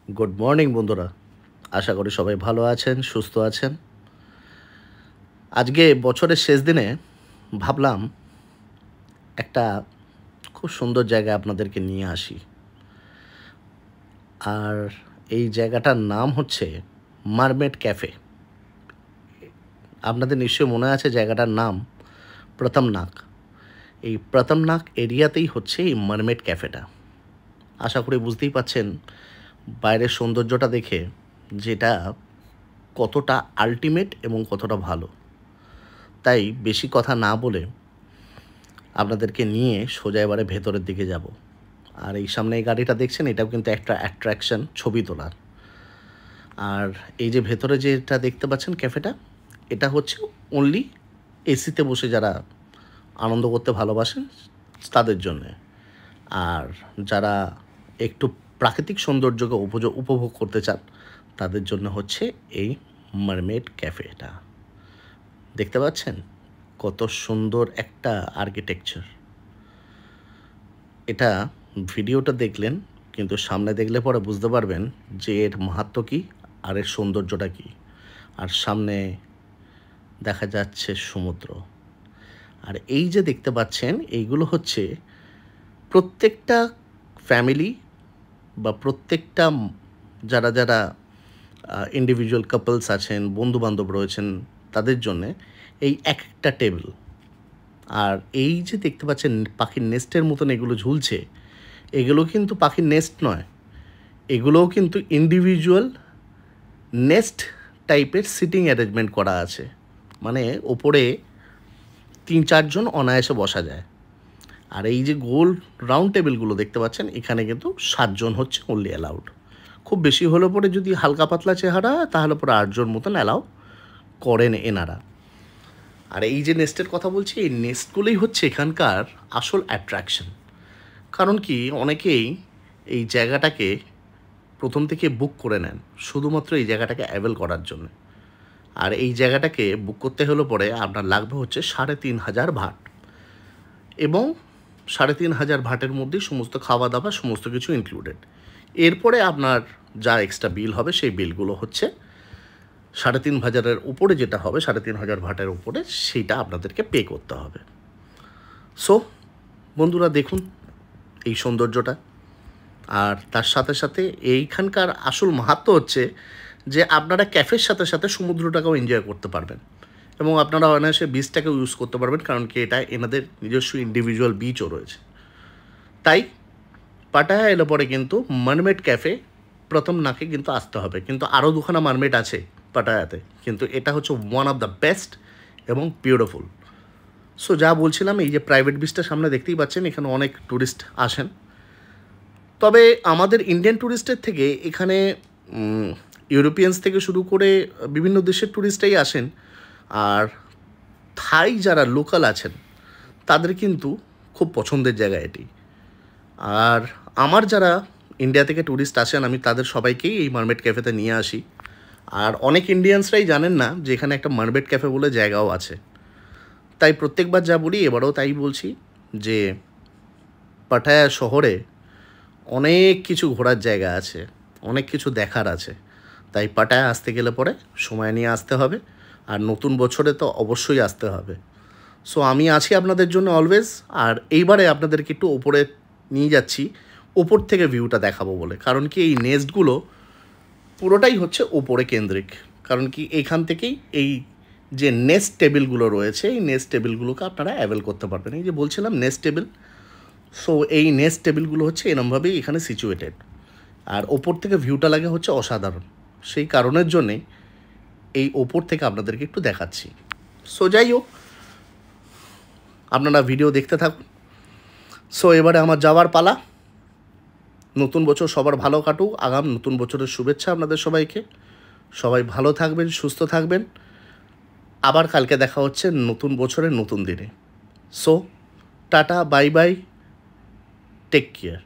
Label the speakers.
Speaker 1: Good morning বন্ধুরা, আশা করি সবাই ভালো আছেন, সুস্থ আছেন। আজকে বছরের শেষ দিনে ভাবলাম একটা খুব সুন্দর জায়গায় আপনাদেরকে নিয়ে আসি। আর এই জায়গাটার নাম হচ্ছে মারমেড ক্যাফে। আপনাদের নিশ্চয়ই মনে আছে জায়গাটার নাম প্রথমনাক। এই প্রথমনাক এরিয়াতেই হচ্ছে এই মারমেড ক্যাফেটা। আশা করি বুঝতেই পাচ্ছেন বাইরের সৌন্দর্যটা দেখে যেটা কতটা আল্টিমেট এবং কতটা ভালো। তাই বেশি কথা না বলে আপনাদেরকে নিয়ে সোজা এবারে ভেতরের দিকে যাব। আর এই সামনে এই গাড়িটা দেখছেন, এটাও কিন্তু একটা অ্যাট্রাকশন ছবি তোলার। আর এই যে ভেতরে যেটা দেখতে পাচ্ছেন ক্যাফেটা, এটা হচ্ছে অনলি এসিতে বসে যারা আনন্দ করতে ভালোবাসেন তাদের জন্যে। আর যারা একটু প্রাকৃতিক সৌন্দর্যকে উপভোগ করতে চান তাদের জন্য হচ্ছে এই মারমেড ক্যাফেটা। দেখতে পাচ্ছেন কত সুন্দর একটা আর্কিটেকচার। এটা ভিডিওটা দেখলেন, কিন্তু সামনে দেখলে পরে বুঝতে পারবেন যে এর মাহাত্ম্য কী আর এর সৌন্দর্যটা কী। আর সামনে দেখা যাচ্ছে সমুদ্র। আর এই যে দেখতে পাচ্ছেন এইগুলো হচ্ছে প্রত্যেকটা ফ্যামিলি বা প্রত্যেকটা যারা যারা ইন্ডিভিজুয়াল কাপলস আছেন, বন্ধুবান্ধব রয়েছেন, তাদের জন্যে এই এক একটা টেবিল। আর এই যে দেখতে পাচ্ছেন পাখির নেস্টের মতন এগুলো ঝুলছে, এগুলো কিন্তু পাখির নেস্ট নয়, এগুলোও কিন্তু ইন্ডিভিজুয়াল নেস্ট টাইপের সিটিং অ্যারেঞ্জমেন্ট করা আছে। মানে ওপরে 3-4 জন অনায়াসে বসা যায়। আর এই যে গোল রাউন্ড টেবিলগুলো দেখতে পাচ্ছেন, এখানে কিন্তু 7 জন হচ্ছে অনলি অ্যালাউড। খুব বেশি হলে পরে যদি হালকা পাতলা চেহারা তাহলে পরে 8 জন মতন অ্যালাউ করেন এনারা। আর এই যে নেস্টের কথা বলছি, এই নেস্টগুলোই হচ্ছে এখানকার আসল অ্যাট্রাকশন। কারণ কি, অনেকেই এই জায়গাটাকে প্রথম থেকে বুক করে নেন শুধুমাত্র এই জায়গাটাকে অ্যাভেল করার জন্য। আর এই জায়গাটাকে বুক করতে হলে পরে আপনার লাগবে হচ্ছে 3,500 ভাট, এবং 3,500 ভাটের মধ্যেই সমস্ত খাওয়া দাওয়া সমস্ত কিছু ইনক্লুডেড। এরপরে আপনার যা এক্সট্রা বিল হবে সেই বিলগুলো হচ্ছে 3,500-এর উপরে যেটা হবে, 3,500 ভাটের উপরে, সেইটা আপনাদেরকে পে করতে হবে। সো বন্ধুরা দেখুন এই সৌন্দর্যটা। আর তার সাথে সাথে এইখানকার আসল মাহাত্ম্য হচ্ছে যে আপনারা ক্যাফের সাথে সাথে সমুদ্রটাকেও এনজয় করতে পারবেন, এবং আপনারা অনায়াসে বিচটাকেও ইউজ করতে পারবেন, কারণ কি এটা এনাদের নিজস্ব ইন্ডিভিজুয়াল বিচও রয়েছে। তাই পাটায়া এলে পরে কিন্তু মারমেড ক্যাফে প্রথমনাকে কিন্তু আসতে হবে। কিন্তু আরও দুখানা মারমেড আছে পাটায়াতে, কিন্তু এটা হচ্ছে ওয়ান অফ দ্য বেস্ট এবং বিউটিফুল। সো যা বলছিলাম, এই যে প্রাইভেট বিচটা সামনে দেখতেই পাচ্ছেন, এখানে অনেক ট্যুরিস্ট আসেন। তবে আমাদের ইন্ডিয়ান ট্যুরিস্টের থেকে এখানে ইউরোপিয়ানস থেকে শুরু করে বিভিন্ন দেশের ট্যুরিস্টরাই আসেন। আর থাই যারা লোকাল আছেন তাদের কিন্তু খুব পছন্দের জায়গা এটি। আর আমার যারা ইন্ডিয়া থেকে ট্যুরিস্ট আসেন, আমি তাদের সবাইকেই এই মারমেড ক্যাফেতে নিয়ে আসি। আর অনেক ইন্ডিয়ানসরাই জানেন না যে এখানে একটা মারমেড ক্যাফে বলে জায়গাও আছে। তাই প্রত্যেকবার যা বলি এবারেও তাই বলছি যে পাটায়া শহরে অনেক কিছু ঘোরার জায়গা আছে, অনেক কিছু দেখার আছে। তাই পাটায়া আসতে গেলে পরে সময় নিয়ে আসতে হবে, আর নতুন বছরে তো অবশ্যই আসতে হবে। সো আমি আছি আপনাদের জন্য অলওয়েজ। আর এইবারে আপনাদেরকে একটু ওপরে নিয়ে যাচ্ছি, ওপর থেকে ভিউটা দেখাবো বলে। কারণ কি, এই নেস্টগুলো পুরোটাই হচ্ছে ওপরে কেন্দ্রিক। কারণ কি, এইখান থেকেই এই যে নেস্ট টেবিলগুলো রয়েছে, এই নেস্ট টেবিলগুলোকে আপনারা অ্যাভেল করতে পারবেন। এই যে বলছিলাম নেস্ট টেবিল, সো এই নেস্ট টেবিলগুলো হচ্ছে এরমভাবেই এখানে সিচুয়েটেড। আর ওপর থেকে ভিউটা লাগে হচ্ছে অসাধারণ। সেই কারণের জন্যে এই ওপর থেকে আপনাদেরকে একটু দেখাচ্ছি। সো যাই হোক, আপনারা ভিডিও দেখতে থাকুন। সো এবারে আমার যাওয়ার পালা। নতুন বছর সবার ভালো কাটুক, আগাম নতুন বছরের শুভেচ্ছা আপনাদের সবাইকে। সবাই ভালো থাকবেন, সুস্থ থাকবেন। আবার কালকে দেখা হচ্ছে নতুন বছরের নতুন দিনে। So tata, bye bye, take care.